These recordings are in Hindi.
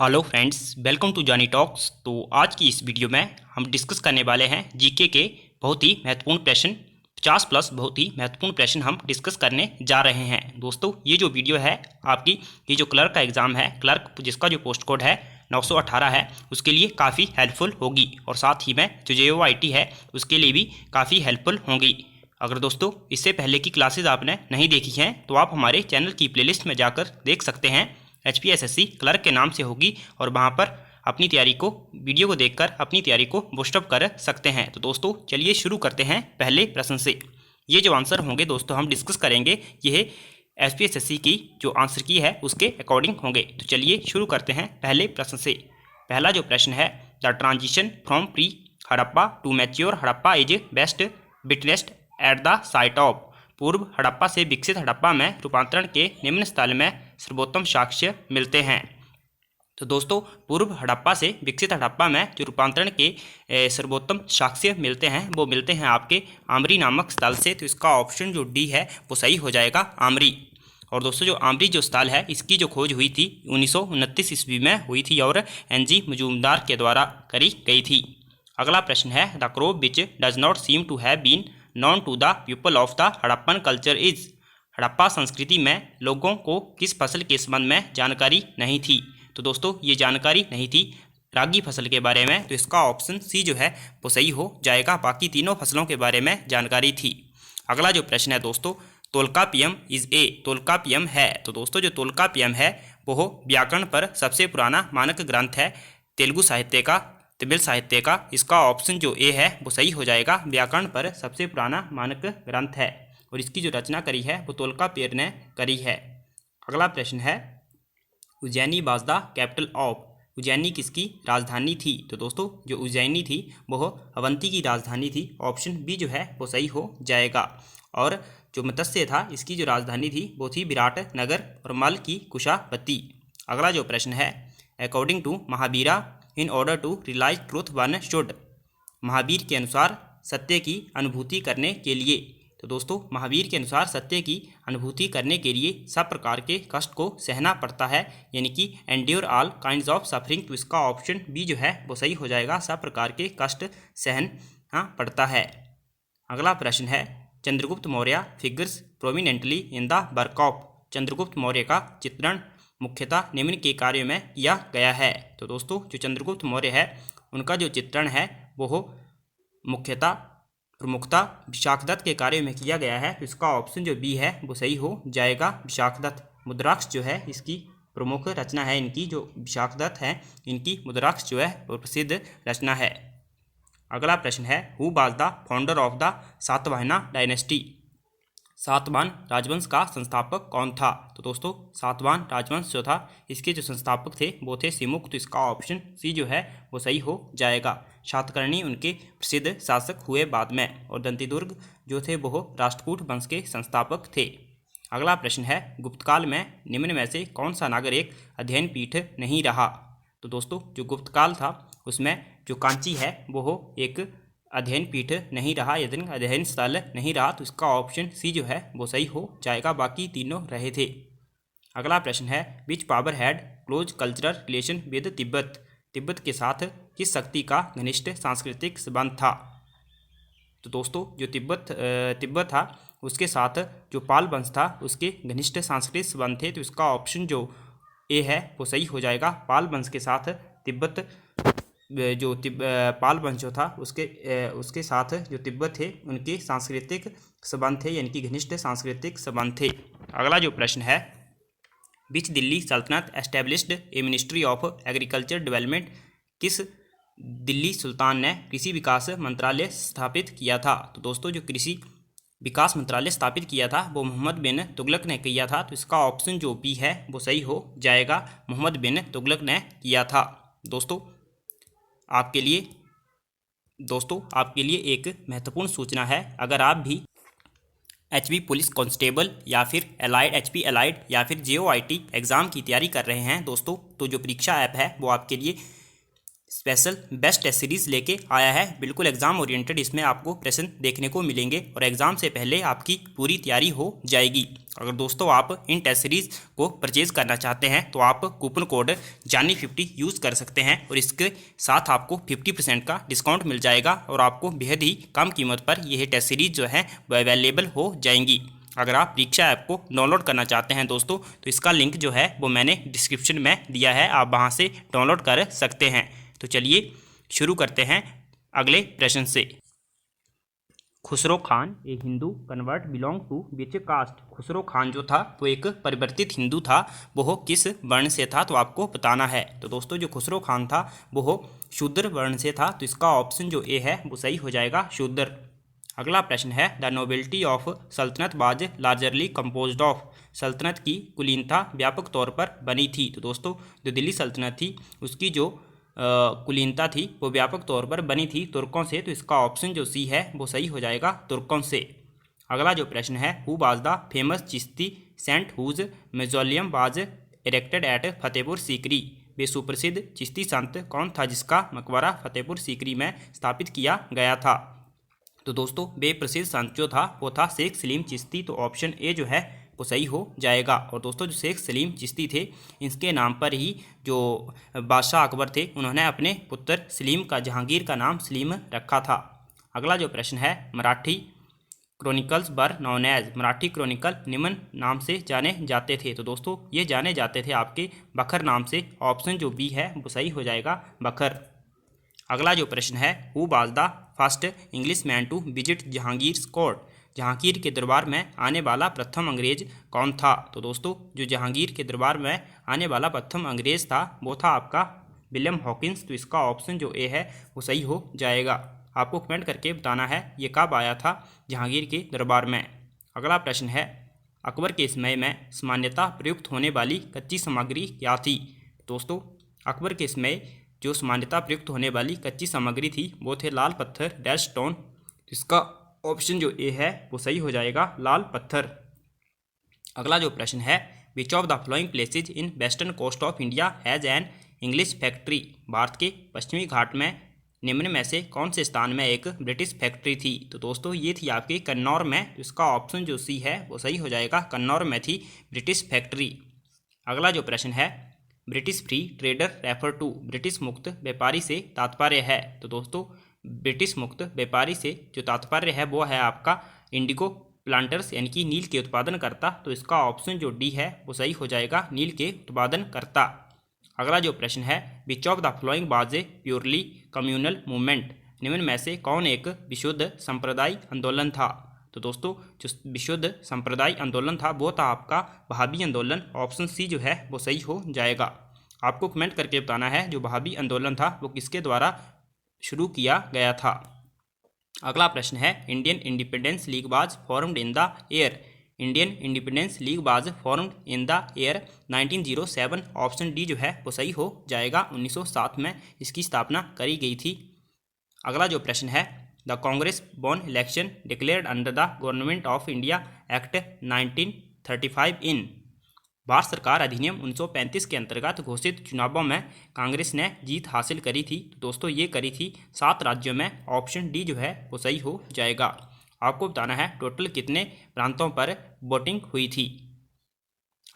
Hello friends, welcome to Johnny talks. तो आज की इस वीडियो में हम डिस्कस करने वाले हैं जीके के बहुत ही महत्वपूर्ण प्रश्न, 50 प्लस बहुत ही महत्वपूर्ण प्रश्न हम डिस्कस करने जा रहे हैं। दोस्तों, ये जो वीडियो है आपकी, ये जो क्लर्क का एग्ज़ाम है, क्लर्क जिसका जो पोस्ट कोड है 918 है, उसके लिए काफ़ी हेल्पफुल होगी और साथ ही में जो JOIT है उसके लिए भी काफ़ी हेल्पफुल होंगी। अगर दोस्तों इससे पहले की क्लासेज आपने नहीं देखी हैं तो आप हमारे चैनल की प्लेलिस्ट में जाकर देख सकते हैं। HPSSC क्लर्क के नाम से होगी और वहाँ पर अपनी तैयारी को, वीडियो को देखकर अपनी तैयारी को बूस्टअप कर सकते हैं। तो दोस्तों चलिए शुरू करते हैं पहले प्रश्न से। ये जो आंसर होंगे दोस्तों हम डिस्कस करेंगे, ये HPSSC की जो आंसर की है उसके अकॉर्डिंग होंगे। तो चलिए शुरू करते हैं पहले प्रश्न से। पहला जो प्रश्न है, the transition from pre Harappa to mature Harappa is best witnessed at the site of. पूर्व हड़प्पा से विकसित हड़प्पा में रूपांतरण के निम्न स्थल में सर्वोत्तम साक्ष्य मिलते हैं। तो दोस्तों पूर्व हड़प्पा से विकसित हड़प्पा में जो रूपांतरण के सर्वोत्तम साक्ष्य मिलते हैं वो मिलते हैं आपके आमरी नामक स्थल से। तो इसका ऑप्शन जो डी है वो सही हो जाएगा, आमरी। और दोस्तों जो आमरी जो स्थल है इसकी जो खोज हुई थी 1929 ईस्वी में हुई थी और NG मजूमदार के द्वारा करी गई थी। अगला प्रश्न है, the crop which does not seem to have been known to the people of the Harappan culture is. Harappa संस्कृति में लोगों को किस फसल के संबंध में जानकारी नहीं थी। तो दोस्तों ये जानकारी नहीं थी रागी फसल के बारे में। तो इसका ऑप्शन सी जो है वो सही हो जाएगा, बाकी तीनों फसलों के बारे में जानकारी थी। अगला जो प्रश्न है दोस्तों, तोल्कापियम इज ए। तोल्कापियम है, तो दोस्तों जो तोल्कापियम है वो व्याकरण पर सबसे पुराना मानक ग्रंथ है तेलुगु साहित्य का, तमिल साहित्य का। इसका ऑप्शन जो ए है वो सही हो जाएगा, व्याकरण पर सबसे पुराना मानक ग्रंथ है और इसकी जो रचना करी है वो तोल्कापियर ने करी है। अगला प्रश्न है, Ujjaini was the capital of. Ujjaini किसकी राजधानी थी। तो दोस्तों जो उज्जैनी थी वो अवंती की राजधानी थी। ऑप्शन बी जो है वो सही हो जाएगा। और जो मत्स्य था इसकी जो राजधानी थी वो थी विराट नगर और मल की कुशावती। अगला जो प्रश्न है, according to Mahavira in order to realise truth one should. Mahavir के अनुसार सत्य की अनुभूति करने के लिए। तो दोस्तों महावीर के अनुसार सत्य की अनुभूति करने के लिए सब प्रकार के कष्ट को सहना पड़ता है, यानी कि endure all kinds of suffering. तो इसका ऑप्शन बी जो है वो सही हो जाएगा, सब प्रकार के कष्ट सहना पड़ता है। अगला प्रश्न है, Chandragupta Maurya figures prominently in the work of. Chandragupta Maurya का चित्रण मुख्यतः निम्न के कार्यों में किया गया है। तो दोस्तों जो चंद्रगुप्त मौर्य है उनका जो चित्रण है वो मुख्यतः प्रमुखता विशाखदत्त के कार्य में किया गया है। तो इसका ऑप्शन जो बी है वो सही हो जाएगा, विशाखदत्त। मुद्राक्ष जो है इसकी प्रमुख रचना है, इनकी जो विशाखदत्त है इनकी मुद्राक्ष जो है वो प्रसिद्ध रचना है। अगला प्रश्न है, who was the founder of the Satavahana dynasty. Satavahana राजवंश का संस्थापक कौन था। तो दोस्तों सातवाहन राजवंश जो था इसके जो संस्थापक थे वो थे सिमुक। तो इसका ऑप्शन सी जो है वो सही हो जाएगा। सातकर्णी उनके प्रसिद्ध शासक हुए बाद में और दंतिदुर्ग जो थे वो राष्ट्रकूट वंश के संस्थापक थे। अगला प्रश्न है, गुप्तकाल में निम्न में से कौन सा नगर एक अध्ययन पीठ नहीं रहा। तो दोस्तों जो गुप्तकाल था उसमें जो कांची है वो एक अध्ययन पीठ नहीं रहा, यदि अध्ययन स्थल नहीं रहा। तो इसका ऑप्शन सी जो है वो सही हो जाएगा, बाकी तीनों रहे थे। अगला प्रश्न है, which power had close cultural relation with Tibet. Tibet के साथ किस शक्ति का घनिष्ठ सांस्कृतिक संबंध था। तो दोस्तों जो तिब्बत था उसके साथ जो पाल वंश था उसके घनिष्ठ सांस्कृतिक संबंध थे। तो इसका ऑप्शन जो ए है वो सही हो जाएगा, पाल वंश के साथ तिब्बत जो पाल वंश जो था उसके साथ जो तिब्बत थे उनके सांस्कृतिक संबंध थे, यानी कि घनिष्ठ सांस्कृतिक संबंध थे। अगला जो प्रश्न है, विच दिल्ली सल्तनत established A ministry of agriculture development. किस दिल्ली सुल्तान ने कृषि विकास मंत्रालय स्थापित किया था। तो दोस्तों जो कृषि विकास मंत्रालय स्थापित किया था वो मोहम्मद बिन तुगलक ने किया था। तो इसका ऑप्शन जो बी है वो सही हो जाएगा, मोहम्मद बिन तुगलक ने किया था। दोस्तों आपके लिए एक महत्वपूर्ण सूचना है, अगर आप भी HB पुलिस कांस्टेबल या फिर HP एलाइड या फिर JOIT एग्ज़ाम की तैयारी कर रहे हैं दोस्तों, तो जो परीक्षा ऐप है वो आपके लिए स्पेशल बेस्ट टेस्ट सीरीज लेके आया है। बिल्कुल एग्जाम ओरिएंटेड इसमें आपको प्रश्न देखने को मिलेंगे और एग्जाम से पहले आपकी पूरी तैयारी हो जाएगी। अगर दोस्तों आप इन टेस्ट सीरीज को परचेज करना चाहते हैं तो आप कूपन कोड जानी50 यूज़ कर सकते हैं और इसके साथ आपको 50% का डिस्काउंट मिल जाएगा और आपको बेहद ही कम कीमत पर यह टेस्ट सीरीज जो है वो अवेलेबल हो जाएंगी। अगर आप परीक्षा ऐप को डाउनलोड करना चाहते हैं दोस्तों तो इसका लिंक जो है वो मैंने डिस्क्रिप्शन में दिया है, आप वहां से डाउनलोड कर सकते हैं। तो चलिए शुरू करते हैं अगले प्रश्न से। Khusro Khan a Hindu convert belong to which caste. Khusro Khan जो था वो एक परिवर्तित हिंदू था, वो किस वर्ण से था तो आपको बताना है। तो दोस्तों जो खुसरो खान था वो शूद्र वर्ण से था, तो इसका ऑप्शन जो ए है वो सही हो जाएगा, शूद्र। अगला प्रश्न है द नोबिलिटी ऑफ सल्तनत वाज लार्जरली कंपोज्ड ऑफ। सल्तनत की कुलीनता व्यापक तौर पर बनी थी। तो दोस्तों जो दिल्ली सल्तनत थी उसकी जो कुलीनता थी वो व्यापक तौर पर बनी थी तुर्कों से, तो इसका ऑप्शन जो सी है वो सही हो जाएगा, तुर्कों से। अगला जो प्रश्न है who was the famous Chishti saint whose mausoleum was erected at Fatehpur Sikri. वे सुप्रसिद्ध चिश्ती संत कौन था जिसका मकबरा फतेहपुर सीकरी में स्थापित किया गया था। तो दोस्तों वे प्रसिद्ध संत जो था वो था शेख सलीम चिश्ती, तो ऑप्शन ए जो है वो सही हो जाएगा। और दोस्तों जो शेख सलीम चिश्ती थे इनके नाम पर ही जो बादशाह अकबर थे उन्होंने अपने पुत्र सलीम का जहांगीर का नाम सलीम रखा था। अगला जो प्रश्न है Marathi chronicles were known as. Marathi Chronicle निम्न नाम से जाने जाते थे। तो दोस्तों ये जाने जाते थे आपके बखर नाम से, ऑप्शन जो बी है वो सही हो जाएगा, बखर। अगला जो प्रश्न है who was the first English man to visit Jahangir court. Jahangir के दरबार में आने वाला प्रथम अंग्रेज कौन था। तो दोस्तों जो जहांगीर के दरबार में आने वाला प्रथम अंग्रेज था वो था आपका विलियम हॉकिंस, तो इसका ऑप्शन जो ए है वो सही हो जाएगा। आपको कमेंट करके बताना है ये कब आया था जहांगीर के दरबार में। अगला प्रश्न है अकबर के समय में सामान्यतः प्रयुक्त होने वाली कच्ची सामग्री क्या थी। दोस्तों अकबर के समय जो सामान्यतः प्रयुक्त होने वाली कच्ची सामग्री थी वो थे लाल पत्थर डैश स्टोन, इसका ऑप्शन जो ए है वो सही हो जाएगा, लाल पत्थर। अगला जो प्रश्न है which of the following places in western coast of India has an English factory. Bharat के पश्चिमी घाट में निम्न में से कौन से स्थान में एक ब्रिटिश फैक्ट्री थी। तो दोस्तों ये थी आपकी कन्नौर में, इसका ऑप्शन जो सी है वो सही हो जाएगा, कन्नौर में थी ब्रिटिश फैक्ट्री। अगला जो प्रश्न है British free trader refer to. British मुक्त व्यापारी से तात्पर्य है। तो दोस्तों ब्रिटिश मुक्त व्यापारी से जो तात्पर्य है वो है आपका इंडिगो प्लांटर्स यानी कि नील के उत्पादन करता, तो इसका ऑप्शन जो डी है वो सही हो जाएगा, नील के उत्पादन करता। अगला जो प्रश्न है which of the following was a purely communal movement. निम्न में से कौन एक विशुद्ध संप्रदाय आंदोलन था। तो दोस्तों जो विशुद्ध संप्रदाय आंदोलन था वो था आपका वहाबी आंदोलन, ऑप्शन सी जो है वो सही हो जाएगा। आपको कमेंट करके बताना है जो वहाबी आंदोलन था वो किसके द्वारा शुरू किया गया था। अगला प्रश्न है Indian independence league was formed in the year. Indian independence league was formed in the year 1907, option D जो है वो सही हो जाएगा, 1907 में इसकी स्थापना करी गई थी। अगला जो प्रश्न है the Congress born election declared under the government of India act 1935 in. Bharat सरकार अधिनियम 1935 के अंतर्गत घोषित चुनावों में कांग्रेस ने जीत हासिल करी थी। तो दोस्तों ये करी थी 7 राज्यों में, ऑप्शन डी जो है वो सही हो जाएगा। आपको बताना है टोटल कितने प्रांतों पर वोटिंग हुई थी।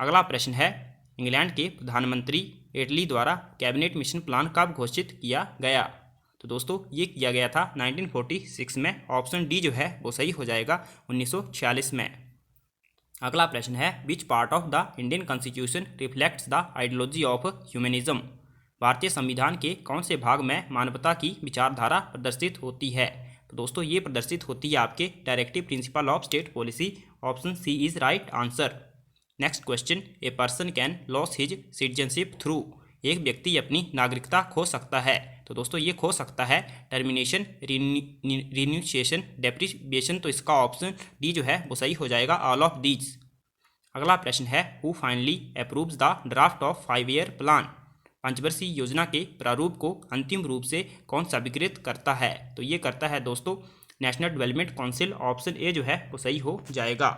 अगला प्रश्न है इंग्लैंड के प्रधानमंत्री इटली द्वारा कैबिनेट मिशन प्लान कब घोषित किया गया। तो दोस्तों ये किया गया था 1946 में, ऑप्शन डी जो है वो सही हो जाएगा, 1946 में। अगला प्रश्न है which part of the Indian constitution reflects the ideology of humanism. भारतीय संविधान के कौन से भाग में मानवता की विचारधारा प्रदर्शित होती है। तो दोस्तों ये प्रदर्शित होती है आपके directive principle of state policy, option C is right answer. Next question a person can lose his citizenship through. एक व्यक्ति अपनी नागरिकता खो सकता है। तो दोस्तों ये खो सकता है टर्मिनेशन, रिन्यूशिएशन, डेप्रिसिएशन, तो इसका ऑप्शन डी जो है वो सही हो जाएगा, ऑल ऑफ दीज। अगला प्रश्न है who finally approves the draft of 5 year plan. पंचवर्षीय योजना के प्रारूप को अंतिम रूप से कौन स्वीकृत करता है। तो ये करता है दोस्तों national development council, option A जो है वो सही हो जाएगा।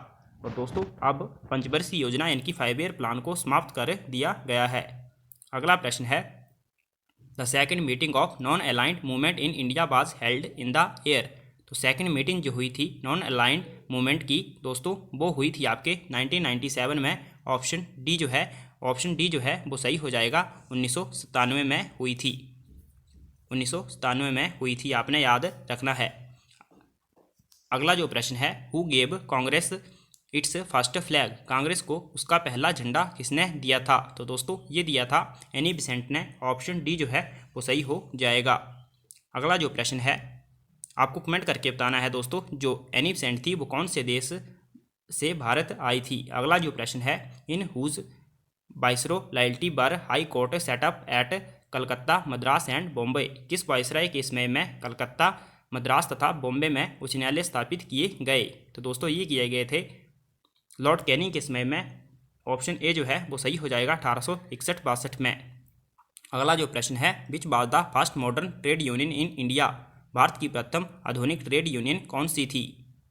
और दोस्तों अब पंचवर्षीय योजना यानी कि 5 ईयर प्लान को समाप्त कर दिया गया है। अगला प्रश्न है the second meeting of non aligned movement in India was held in the year. तो सेकेंड मीटिंग जो हुई थी नॉन अलाइंड मूवमेंट की दोस्तों वो हुई थी आपके 1997 में। ऑप्शन डी जो है वो सही हो जाएगा। 1997 में हुई थी, 1997 में हुई थी, आपने याद रखना है। अगला जो प्रश्न है, who gave Congress it's first flag. Congress को उसका पहला झंडा किसने दिया था? तो दोस्तों ये दिया था एनी बेसेंट ने। ऑप्शन डी जो है वो सही हो जाएगा। अगला जो प्रश्न है आपको कमेंट करके बताना है दोस्तों, जो एनी बेसेंट थी वो कौन से देश से भारत आई थी। अगला जो प्रश्न है, in whose viceroyalty were high court set up at Calcutta, Madras and Bombay. किस वाइसराय के समय में कलकत्ता, मद्रास तथा बॉम्बे में उच्च न्यायालय स्थापित किए गए? तो दोस्तों ये किए गए थे लॉर्ड कैनिंग के समय में। ऑप्शन ए जो है वो सही हो जाएगा 1861-62 में। अगला जो प्रश्न है, which was the first modern trade union in India. Bharat की प्रथम आधुनिक ट्रेड यूनियन कौन सी थी?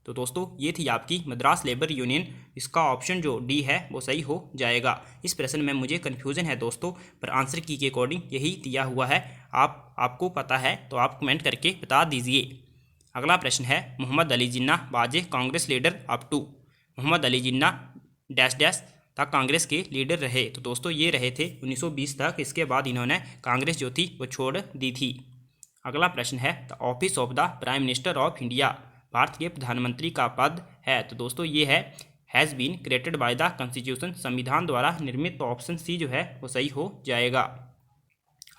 तो दोस्तों ये थी आपकी मद्रास लेबर यूनियन। इसका ऑप्शन जो डी है वो सही हो जाएगा। इस प्रश्न में मुझे कन्फ्यूज़न है दोस्तों, पर आंसर की के अकॉर्डिंग यही दिया हुआ है। आपको पता है तो आप कमेंट करके बता दीजिए। अगला प्रश्न है, Mohammad Ali Jinnah was a Congress leader up to. Mohammad Ali Jinnah dash dash तक कांग्रेस के लीडर रहे। तो दोस्तों ये रहे थे 1920 तक। इसके बाद इन्होंने कांग्रेस जो थी वो छोड़ दी थी। अगला प्रश्न है, the office of the prime minister of India. Bharat के प्रधानमंत्री का पद है। तो दोस्तों ये है has been created by the constitution, संविधान द्वारा निर्मित। तो ऑप्शन सी जो है वो सही हो जाएगा।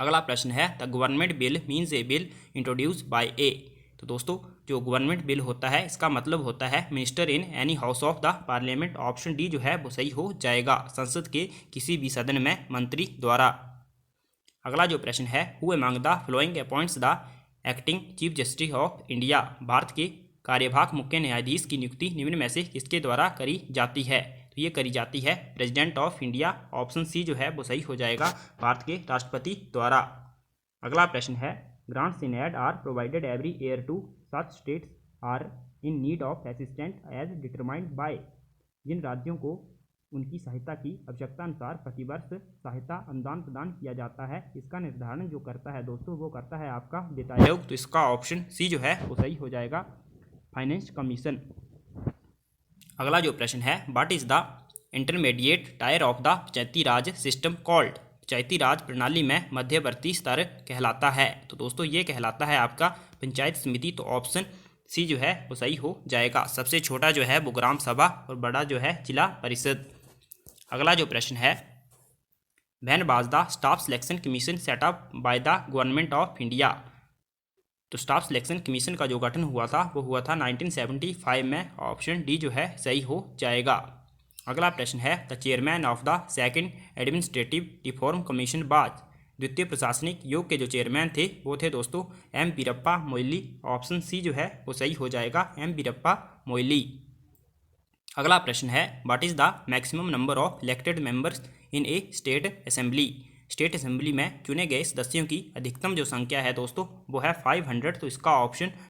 अगला प्रश्न है, the government bill means a bill introduced by a. तो दोस्तों जो गवर्नमेंट बिल होता है इसका मतलब होता है minister in any house of the parliament. Option D जो है वो सही हो जाएगा, संसद के किसी भी सदन में मंत्री द्वारा। अगला जो प्रश्न है, who among the following appoints the acting chief justice of India. Bharat के कार्यवाहक मुख्य न्यायाधीश की नियुक्ति निम्न में से किसके द्वारा करी जाती है? तो ये करी जाती है president of India. Option C जो है वो सही हो जाएगा, भारत के राष्ट्रपति द्वारा। अगला प्रश्न है, grants in aid are provided every year to such states are in need of assistant as determined by. जिन राज्यों को उनकी सहायता की आवश्यकता अनुसार प्रतिवर्ष सहायता अनुदान प्रदान किया जाता है, इसका निर्धारण जो करता है दोस्तों वो करता है आपका वित्त आयोग। तो इसका ऑप्शन सी जो है वो सही हो जाएगा, फाइनेंस कमीशन। अगला जो प्रश्न है, what is the intermediate tier of the Panchayati Raj system called. Panchayati Raj प्रणाली में मध्यवर्ती स्तर कहलाता है। तो दोस्तों ये कहलाता है आपका पंचायत समिति। तो ऑप्शन सी जो है वो सही हो जाएगा। सबसे छोटा जो है वो ग्राम सभा और बड़ा जो है जिला परिषद। अगला जो प्रश्न है, when was the staff selection commission setup by the government of India. तो स्टाफ सिलेक्शन कमीशन का जो गठन हुआ था वो हुआ था 1975 में। ऑप्शन डी जो है सही हो जाएगा। अगला प्रश्न है, the chairman of the second administrative reform commission बाज। द्वितीय प्रशासनिक योग के जो चेयरमैन थे वो थे दोस्तों M Veerappa Moily. Option C जो है वो सही हो जाएगा, एम वीरप्पा मोइली। अगला प्रश्न है, what is the maximum number of elected members in A state assembly. State assembly में चुने गए सदस्यों की अधिकतम जो संख्या है दोस्तों वो है 500। तो इसका ऑप्शन